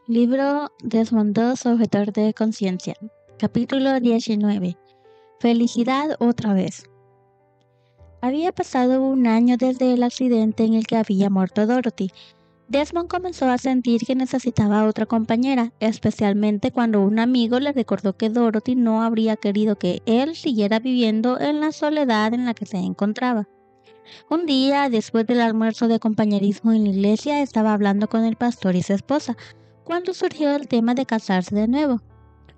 Libro Desmond II, Objetor de Conciencia. Capítulo 19. Felicidad otra vez. Había pasado un año desde el accidente en el que había muerto Dorothy. Desmond comenzó a sentir que necesitaba otra compañera, especialmente cuando un amigo le recordó que Dorothy no habría querido que él siguiera viviendo en la soledad en la que se encontraba. Un día, después del almuerzo de compañerismo en la iglesia, estaba hablando con el pastor y su esposa, cuando surgió el tema de casarse de nuevo.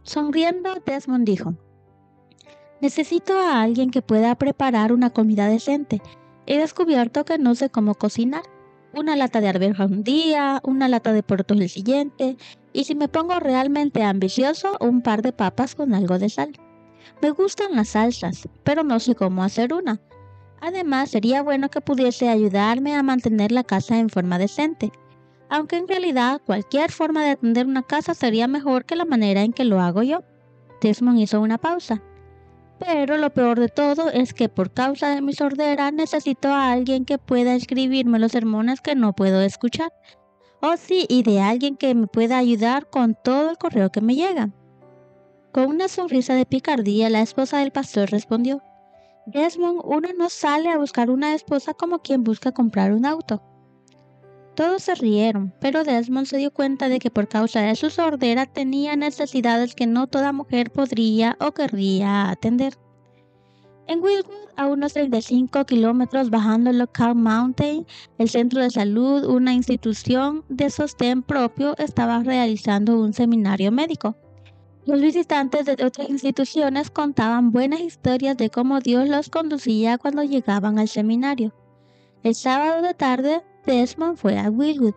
Sonriendo, Desmond dijo: «Necesito a alguien que pueda preparar una comida decente. He descubierto que no sé cómo cocinar. Una lata de arvejas un día, una lata de porotos el siguiente, y si me pongo realmente ambicioso, un par de papas con algo de sal. Me gustan las salsas, pero no sé cómo hacer una. Además, sería bueno que pudiese ayudarme a mantener la casa en forma decente. Aunque en realidad cualquier forma de atender una casa sería mejor que la manera en que lo hago yo». Desmond hizo una pausa. «Pero lo peor de todo es que por causa de mi sordera necesito a alguien que pueda escribirme los sermones que no puedo escuchar. Oh sí, y de alguien que me pueda ayudar con todo el correo que me llega». Con una sonrisa de picardía, la esposa del pastor respondió: «Desmond, uno no sale a buscar una esposa como quien busca comprar un auto». Todos se rieron, pero Desmond se dio cuenta de que por causa de su sordera tenía necesidades que no toda mujer podría o querría atender. En Wildwood, a unos 35 kilómetros bajando Lookout Mountain, el centro de salud, una institución de sostén propio, estaba realizando un seminario médico. Los visitantes de otras instituciones contaban buenas historias de cómo Dios los conducía cuando llegaban al seminario. El sábado de tarde, Desmond fue a Wildwood.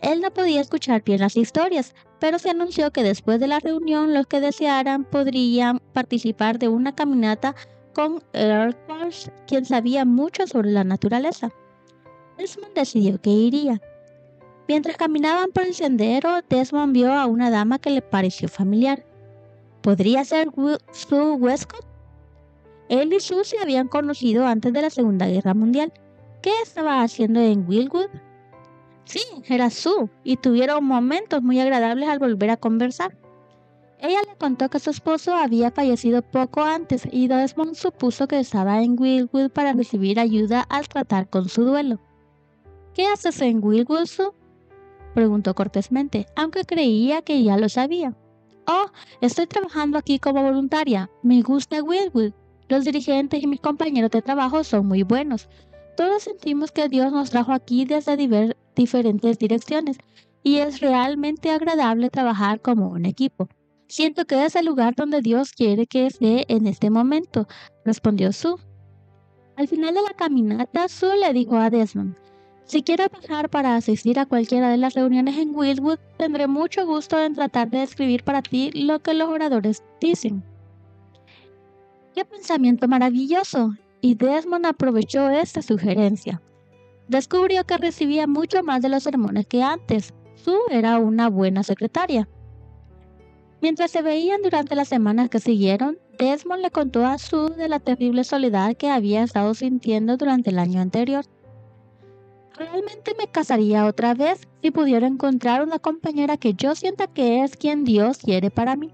Él no podía escuchar bien las historias, pero se anunció que después de la reunión los que desearan podrían participar de una caminata con Earl Walsh, quien sabía mucho sobre la naturaleza. Desmond decidió que iría. Mientras caminaban por el sendero, Desmond vio a una dama que le pareció familiar. ¿Podría ser Sue Westcott? Él y Sue se habían conocido antes de la Segunda Guerra Mundial. ¿Qué estaba haciendo en Wildwood? Sí, era Sue, y tuvieron momentos muy agradables al volver a conversar. Ella le contó que su esposo había fallecido poco antes y Desmond supuso que estaba en Wildwood para recibir ayuda al tratar con su duelo. ¿Qué haces en Wildwood, Sue?, preguntó cortésmente, aunque creía que ya lo sabía. «Oh, estoy trabajando aquí como voluntaria. Me gusta Wildwood. Los dirigentes y mis compañeros de trabajo son muy buenos. Todos sentimos que Dios nos trajo aquí desde diferentes direcciones y es realmente agradable trabajar como un equipo. Siento que es el lugar donde Dios quiere que esté en este momento», respondió Sue. Al final de la caminata, Sue le dijo a Desmond: «Si quieres bajar para asistir a cualquiera de las reuniones en Wildwood, tendré mucho gusto en tratar de escribir para ti lo que los oradores dicen». ¡Qué pensamiento maravilloso! Y Desmond aprovechó esta sugerencia. Descubrió que recibía mucho más de los sermones que antes. Sue era una buena secretaria. Mientras se veían durante las semanas que siguieron, Desmond le contó a Sue de la terrible soledad que había estado sintiendo durante el año anterior. «Realmente me casaría otra vez si pudiera encontrar una compañera que yo sienta que es quien Dios quiere para mí».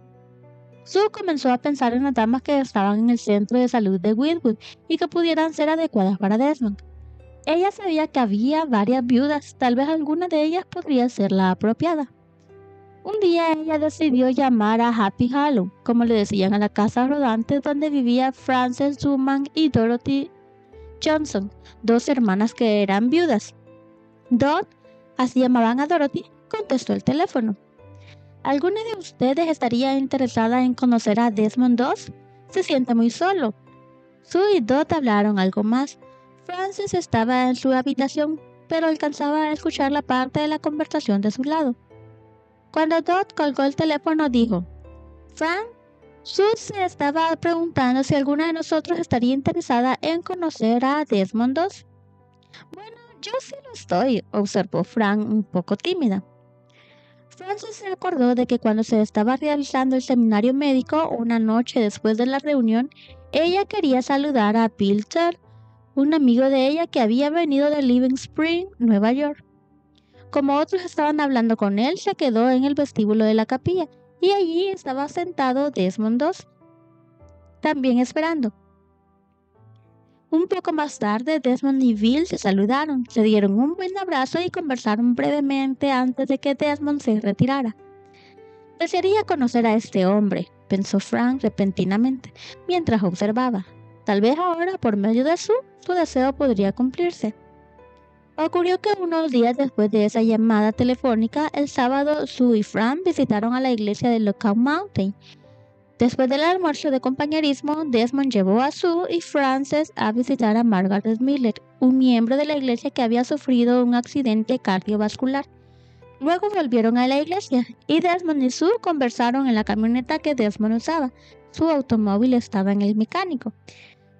Sue comenzó a pensar en las damas que estaban en el centro de salud de Wildwood y que pudieran ser adecuadas para Desmond. Ella sabía que había varias viudas, tal vez alguna de ellas podría ser la apropiada. Un día ella decidió llamar a Happy Hollow, como le decían a la casa rodante donde vivía Frances Duman y Dorothy Johnson, dos hermanas que eran viudas. Dot, así llamaban a Dorothy, contestó el teléfono. ¿Alguna de ustedes estaría interesada en conocer a Desmond II? Se siente muy solo. Sue y Dot hablaron algo más. Frances estaba en su habitación, pero alcanzaba a escuchar la parte de la conversación de su lado. Cuando Dot colgó el teléfono, dijo: «Frank, Sue se estaba preguntando si alguna de nosotros estaría interesada en conocer a Desmond II». «Bueno, yo sí lo estoy», observó Frank un poco tímida. Frances se acordó de que cuando se estaba realizando el seminario médico, una noche después de la reunión, ella quería saludar a Bill Tull, un amigo de ella que había venido de Living Spring, Nueva York. Como otros estaban hablando con él, se quedó en el vestíbulo de la capilla y allí estaba sentado Desmond II, también esperando. Un poco más tarde, Desmond y Bill se saludaron, se dieron un buen abrazo y conversaron brevemente antes de que Desmond se retirara. Desearía conocer a este hombre, pensó Frank repentinamente, mientras observaba. Tal vez ahora, por medio de su deseo podría cumplirse. Ocurrió que unos días después de esa llamada telefónica, el sábado Sue y Frank visitaron a la iglesia de Lookout Mountain. Después del almuerzo de compañerismo, Desmond llevó a Sue y Frances a visitar a Margaret Miller, un miembro de la iglesia que había sufrido un accidente cardiovascular. Luego volvieron a la iglesia y Desmond y Sue conversaron en la camioneta que Desmond usaba. Su automóvil estaba en el mecánico,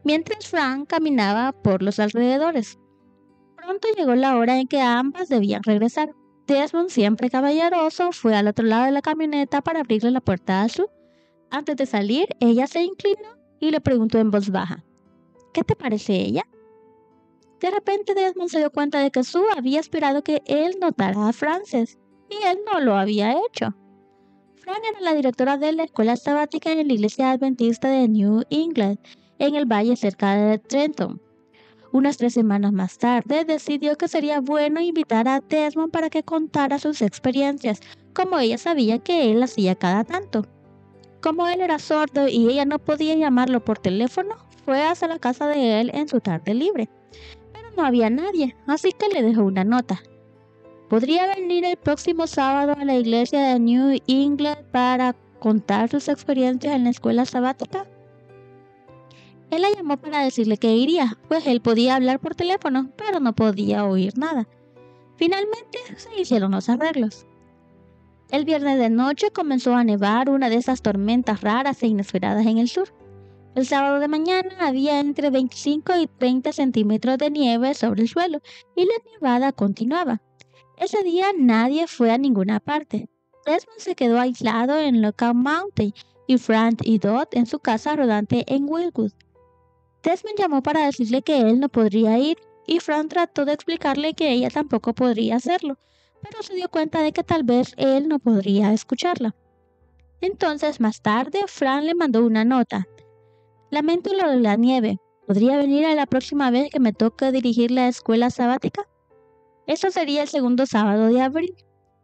mientras Frank caminaba por los alrededores. Pronto llegó la hora en que ambas debían regresar. Desmond, siempre caballeroso, fue al otro lado de la camioneta para abrirle la puerta a Sue. Antes de salir, ella se inclinó y le preguntó en voz baja: ¿Qué te parece ella? De repente Desmond se dio cuenta de que Sue había esperado que él notara a Frances, y él no lo había hecho. Fran era la directora de la escuela sabática en la iglesia adventista de New England, en el valle cerca de Trenton. Unas 3 semanas más tarde, decidió que sería bueno invitar a Desmond para que contara sus experiencias, como ella sabía que él hacía cada tanto. Como él era sordo y ella no podía llamarlo por teléfono, fue hasta la casa de él en su tarde libre. Pero no había nadie, así que le dejó una nota. ¿Podría venir el próximo sábado a la iglesia de New England para contar sus experiencias en la escuela sabática? Él la llamó para decirle que iría, pues él podía hablar por teléfono, pero no podía oír nada. Finalmente se hicieron los arreglos. El viernes de noche comenzó a nevar, una de esas tormentas raras e inesperadas en el sur. El sábado de mañana había entre 25 y 30 centímetros de nieve sobre el suelo y la nevada continuaba. Ese día nadie fue a ninguna parte. Desmond se quedó aislado en Lookout Mountain y Frank y Dot en su casa rodante en Wildwood. Desmond llamó para decirle que él no podría ir y Frank trató de explicarle que ella tampoco podría hacerlo, pero se dio cuenta de que tal vez él no podría escucharla. Entonces, más tarde, Frank le mandó una nota. Lamento lo de la nieve. ¿Podría venir a la próxima vez que me toque dirigir la escuela sabática? Eso sería el segundo sábado de abril.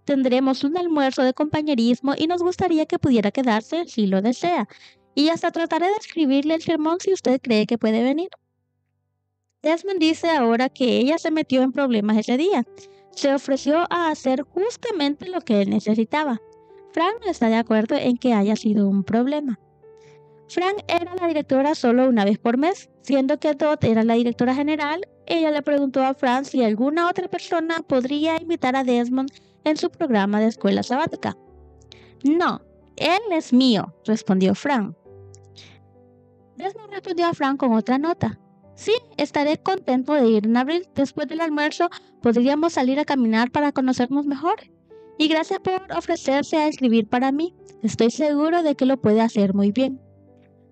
Tendremos un almuerzo de compañerismo y nos gustaría que pudiera quedarse si lo desea. Y hasta trataré de escribirle el sermón si usted cree que puede venir. Desmond dice ahora que ella se metió en problemas ese día. Se ofreció a hacer justamente lo que él necesitaba. Frank no está de acuerdo en que haya sido un problema. Frank era la directora solo una vez por mes, siendo que Dot era la directora general. Ella le preguntó a Frank si alguna otra persona podría invitar a Desmond en su programa de escuela sabática. No, él es mío, respondió Frank. Desmond respondió a Frank con otra nota. Sí, estaré contento de ir en abril. Después del almuerzo podríamos salir a caminar para conocernos mejor. Y gracias por ofrecerse a escribir para mí. Estoy seguro de que lo puede hacer muy bien.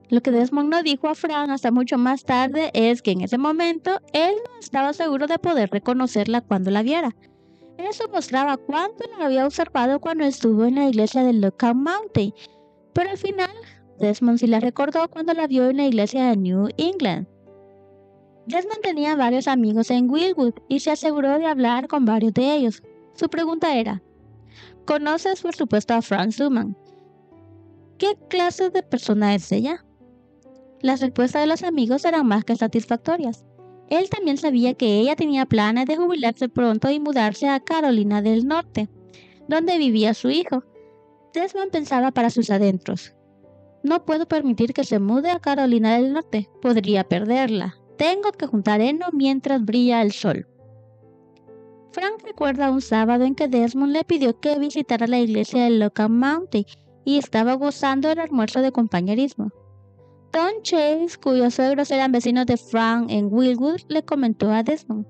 Lo que Desmond no dijo a Frank hasta mucho más tarde es que en ese momento él no estaba seguro de poder reconocerla cuando la viera. Eso mostraba cuánto la había observado cuando estuvo en la iglesia de Lookout Mountain, pero al final Desmond sí la recordó cuando la vio en la iglesia de New England. Desmond tenía varios amigos en Wildwood y se aseguró de hablar con varios de ellos. Su pregunta era: ¿conoces por supuesto a Frank Zuman? ¿Qué clase de persona es ella? Las respuestas de los amigos eran más que satisfactorias. Él también sabía que ella tenía planes de jubilarse pronto y mudarse a Carolina del Norte, donde vivía su hijo. Desmond pensaba para sus adentros: no puedo permitir que se mude a Carolina del Norte, podría perderla. Tengo que juntar heno mientras brilla el sol. Frank recuerda un sábado en que Desmond le pidió que visitara la iglesia de Lookout Mountain y estaba gozando el almuerzo de compañerismo. Tom Chase, cuyos suegros eran vecinos de Frank en Wildwood, le comentó a Desmond: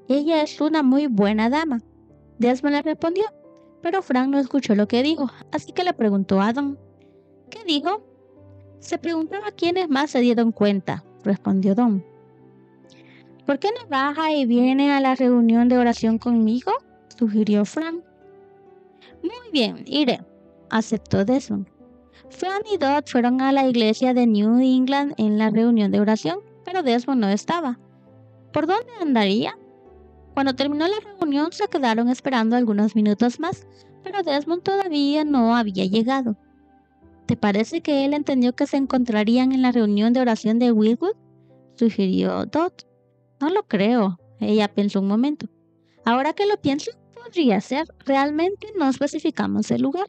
ella es una muy buena dama. Desmond le respondió, pero Frank no escuchó lo que dijo, así que le preguntó a Don: ¿qué dijo? Se preguntaba quiénes más se dieron cuenta, respondió Don. ¿Por qué no baja y viene a la reunión de oración conmigo? sugirió Frank. Muy bien, iré, aceptó Desmond. Fran y Dot fueron a la iglesia de New England en la reunión de oración, pero Desmond no estaba. ¿Por dónde andaría? Cuando terminó la reunión se quedaron esperando algunos minutos más, pero Desmond todavía no había llegado. ¿Te parece que él entendió que se encontrarían en la reunión de oración de Wildwood?, sugirió Dot. No lo creo, ella pensó un momento. Ahora que lo pienso, podría ser. Realmente no especificamos el lugar.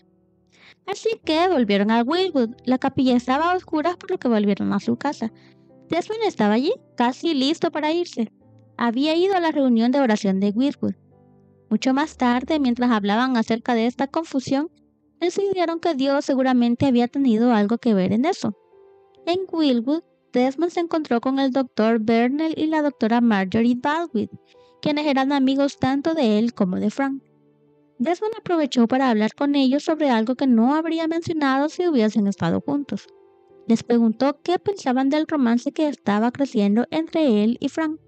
Así que volvieron a Wildwood. La capilla estaba a oscuras, por lo que volvieron a su casa. Desmond estaba allí, casi listo para irse. Había ido a la reunión de oración de Wildwood. Mucho más tarde, mientras hablaban acerca de esta confusión, decidieron que Dios seguramente había tenido algo que ver en eso. En Wildwood, Desmond se encontró con el Dr. Bernal y la doctora Marjorie Baldwin, quienes eran amigos tanto de él como de Frank. Desmond aprovechó para hablar con ellos sobre algo que no habría mencionado si hubiesen estado juntos. Les preguntó qué pensaban del romance que estaba creciendo entre él y Frank.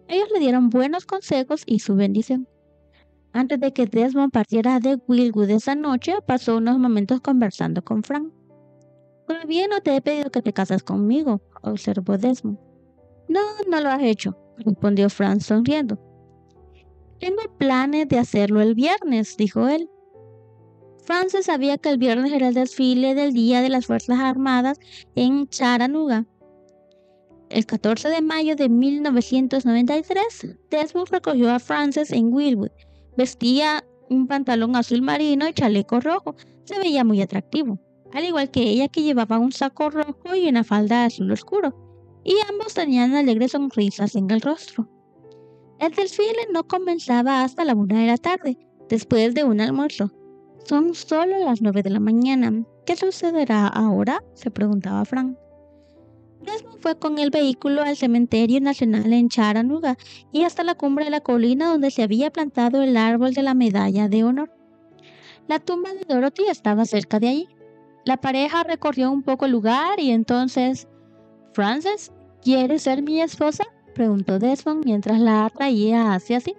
Ellos le dieron buenos consejos y su bendición. Antes de que Desmond partiera de Wildwood esa noche, pasó unos momentos conversando con Frank. Todavía no te he pedido que te cases conmigo, observó Desmond. No, no lo has hecho, respondió Frank sonriendo. Tengo planes de hacerlo el viernes, dijo él. Frances sabía que el viernes era el desfile del Día de las Fuerzas Armadas en Chattanooga. El 14 de mayo de 1993, Desmond recogió a Frances en Wildwood. Vestía un pantalón azul marino y chaleco rojo. Se veía muy atractivo, al igual que ella, que llevaba un saco rojo y una falda azul oscuro, y ambos tenían alegres sonrisas en el rostro. El desfile no comenzaba hasta la 1 de la tarde, después de un almuerzo. Son solo las 9 de la mañana. ¿Qué sucederá ahora?, se preguntaba Frank. Desmond fue con el vehículo al cementerio nacional en Chattanooga y hasta la cumbre de la colina donde se había plantado el árbol de la medalla de honor. La tumba de Dorothy estaba cerca de allí. La pareja recorrió un poco el lugar y entonces... «Frances, ¿quieres ser mi esposa?», preguntó Desmond mientras la atraía hacia sí.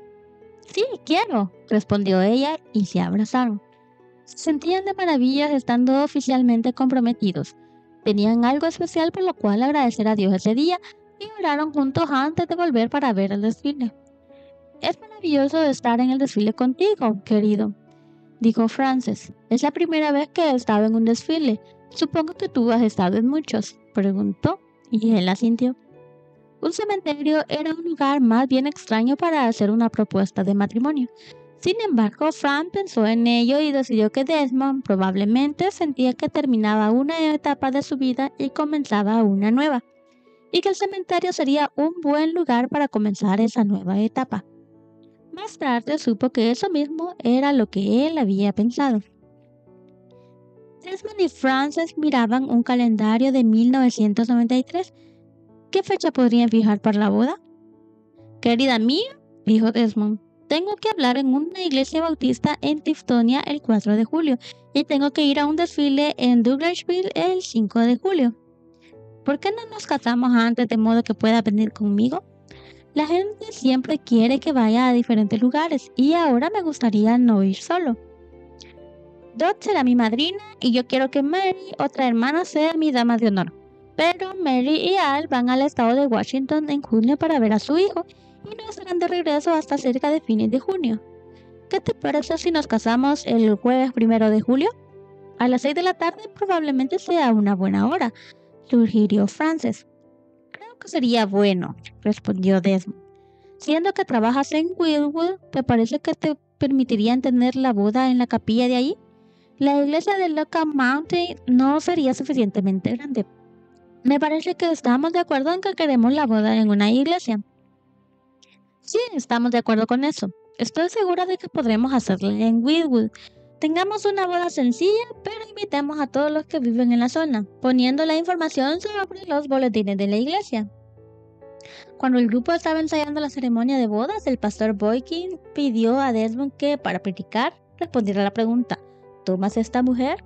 «Sí, quiero», respondió ella y se abrazaron. Se sentían de maravillas estando oficialmente comprometidos. Tenían algo especial por lo cual agradecer a Dios ese día y oraron juntos antes de volver para ver el desfile. «Es maravilloso estar en el desfile contigo, querido», dijo Frances. «Es la primera vez que he estado en un desfile. Supongo que tú has estado en muchos», preguntó, y él asintió. Un cementerio era un lugar más bien extraño para hacer una propuesta de matrimonio. Sin embargo, Frank pensó en ello y decidió que Desmond probablemente sentía que terminaba una etapa de su vida y comenzaba una nueva, y que el cementerio sería un buen lugar para comenzar esa nueva etapa. Más tarde supo que eso mismo era lo que él había pensado. Desmond y Frances miraban un calendario de 1993. ¿Qué fecha podrían fijar para la boda? «Querida mía», dijo Desmond, «tengo que hablar en una iglesia bautista en Tiftonia el 4 de julio y tengo que ir a un desfile en Douglasville el 5 de julio. ¿Por qué no nos casamos antes de modo que pueda venir conmigo? La gente siempre quiere que vaya a diferentes lugares y ahora me gustaría no ir solo. Dot será mi madrina y yo quiero que Mary, otra hermana, sea mi dama de honor. Pero Mary y Al van al estado de Washington en junio para ver a su hijo y no estarán de regreso hasta cerca de fines de junio. ¿Qué te parece si nos casamos el jueves 1 de julio? A las 6 de la tarde probablemente sea una buena hora», sugirió Frances. «Creo que sería bueno», respondió Desmond. «Siendo que trabajas en Wildwood, ¿te parece que te permitirían tener la boda en la capilla de allí? La iglesia de Lookout Mountain no sería suficientemente grande. Me parece que estamos de acuerdo en que queremos la boda en una iglesia». «Sí, estamos de acuerdo con eso. Estoy segura de que podremos hacerla en Wildwood. Tengamos una boda sencilla, pero invitemos a todos los que viven en la zona, poniendo la información sobre los boletines de la iglesia». Cuando el grupo estaba ensayando la ceremonia de bodas, el pastor Boykin pidió a Desmond que, para predicar, respondiera a la pregunta: «¿Tomas esta mujer?».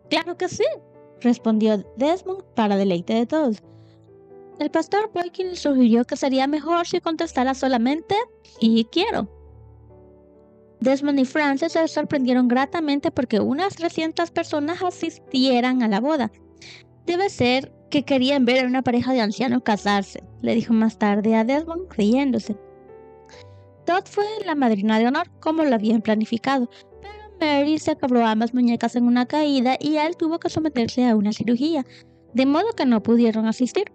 «Claro que sí», respondió Desmond para deleite de todos. El pastor Boykin sugirió que sería mejor si contestara solamente «sí quiero». Desmond y Frances se sorprendieron gratamente porque unas 300 personas asistieran a la boda. Debe ser que querían ver a una pareja de ancianos casarse, le dijo más tarde a Desmond, riéndose. Todd fue la madrina de honor, como lo habían planificado, pero Mary se quebró ambas muñecas en una caída y él tuvo que someterse a una cirugía, de modo que no pudieron asistir.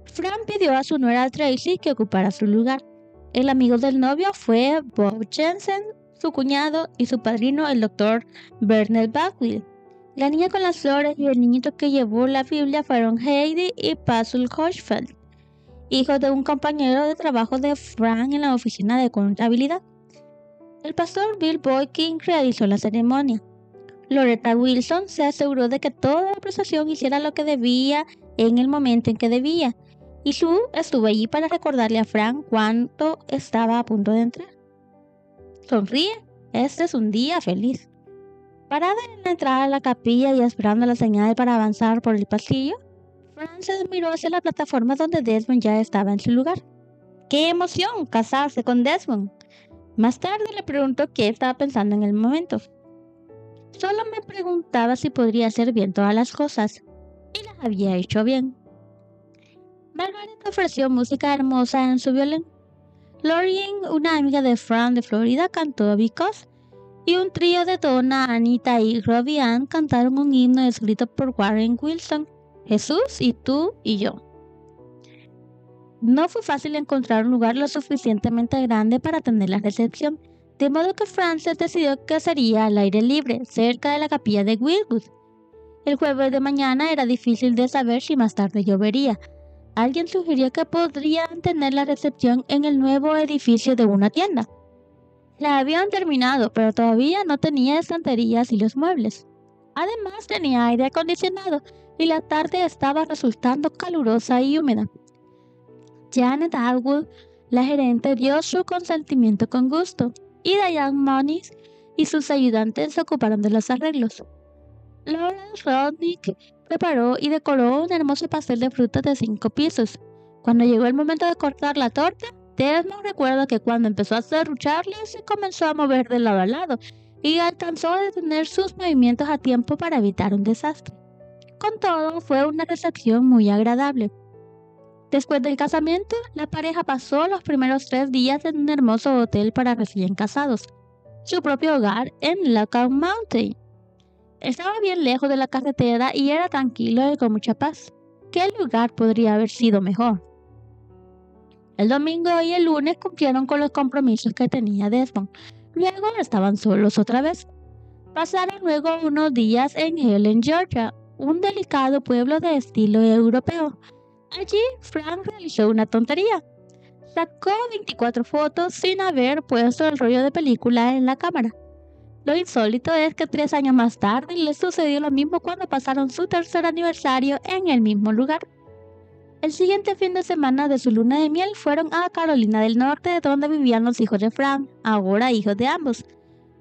Fran pidió a su nuera Tracy que ocupara su lugar. El amigo del novio fue Bob Jensen, su cuñado y su padrino, el Dr. Bernard Bagwell. La niña con las flores y el niñito que llevó la Biblia fueron Heidi y Basil Hirschfeld, hijos de un compañero de trabajo de Fran en la oficina de contabilidad. El pastor Bill Boykin realizó la ceremonia. Loretta Wilson se aseguró de que toda la procesión hiciera lo que debía en el momento en que debía, y Sue estuvo allí para recordarle a Fran cuando estaba a punto de entrar. Sonríe, este es un día feliz. Parada en la entrada de la capilla y esperando la señal para avanzar por el pasillo, Frances miró hacia la plataforma donde Desmond ya estaba en su lugar. ¡Qué emoción casarse con Desmond! Más tarde le preguntó qué estaba pensando en el momento. Solo me preguntaba si podría hacer bien todas las cosas, y las había hecho bien. Margaret ofreció música hermosa en su violín. Lorraine, una amiga de Fran de Florida, cantó Because, y un trío de Donna, Anita y Robbie Ann cantaron un himno escrito por Warren Wilson, Jesús y tú y yo. No fue fácil encontrar un lugar lo suficientemente grande para tener la recepción, de modo que Frances decidió que sería al aire libre, cerca de la capilla de Wildwood. El jueves de mañana era difícil de saber si más tarde llovería. Alguien sugirió que podrían tener la recepción en el nuevo edificio de una tienda. La habían terminado, pero todavía no tenía estanterías y los muebles. Además tenía aire acondicionado y la tarde estaba resultando calurosa y húmeda. Janet Atwood, la gerente, dio su consentimiento con gusto, y Diane Moniz y sus ayudantes se ocuparon de los arreglos. Lawrence Rodnick preparó y decoró un hermoso pastel de frutas de 5 pisos. Cuando llegó el momento de cortar la torta, Desmond recuerda que cuando empezó a serrucharla se comenzó a mover de lado a lado y alcanzó a detener sus movimientos a tiempo para evitar un desastre. Con todo, fue una recepción muy agradable. Después del casamiento, la pareja pasó los primeros 3 días en un hermoso hotel para recién casados, su propio hogar en Lookout Mountain. Estaba bien lejos de la carretera y era tranquilo y con mucha paz. ¿Qué lugar podría haber sido mejor? El domingo y el lunes cumplieron con los compromisos que tenía Desmond. Luego estaban solos otra vez. Pasaron luego unos días en Helen, Georgia, un delicado pueblo de estilo europeo. Allí, Frank realizó una tontería. Sacó 24 fotos sin haber puesto el rollo de película en la cámara. Lo insólito es que 3 años más tarde le sucedió lo mismo cuando pasaron su tercer aniversario en el mismo lugar. El siguiente fin de semana de su luna de miel fueron a Carolina del Norte, donde vivían los hijos de Frank, ahora hijos de ambos.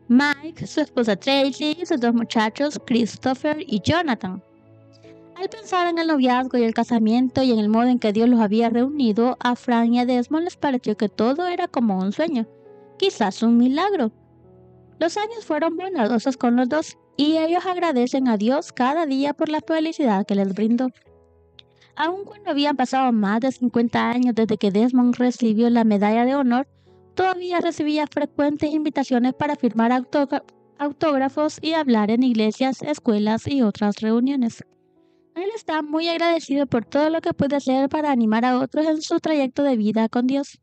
Mike, su esposa Tracy y sus 2 muchachos, Christopher y Jonathan. Al pensar en el noviazgo y el casamiento y en el modo en que Dios los había reunido, a Frank y a Desmond les pareció que todo era como un sueño, quizás un milagro. Los años fueron bondadosos con los dos, y ellos agradecen a Dios cada día por la felicidad que les brindó. Aun cuando habían pasado más de 50 años desde que Desmond recibió la medalla de honor, todavía recibía frecuentes invitaciones para firmar autógrafos y hablar en iglesias, escuelas y otras reuniones. Él está muy agradecido por todo lo que puede hacer para animar a otros en su trayecto de vida con Dios.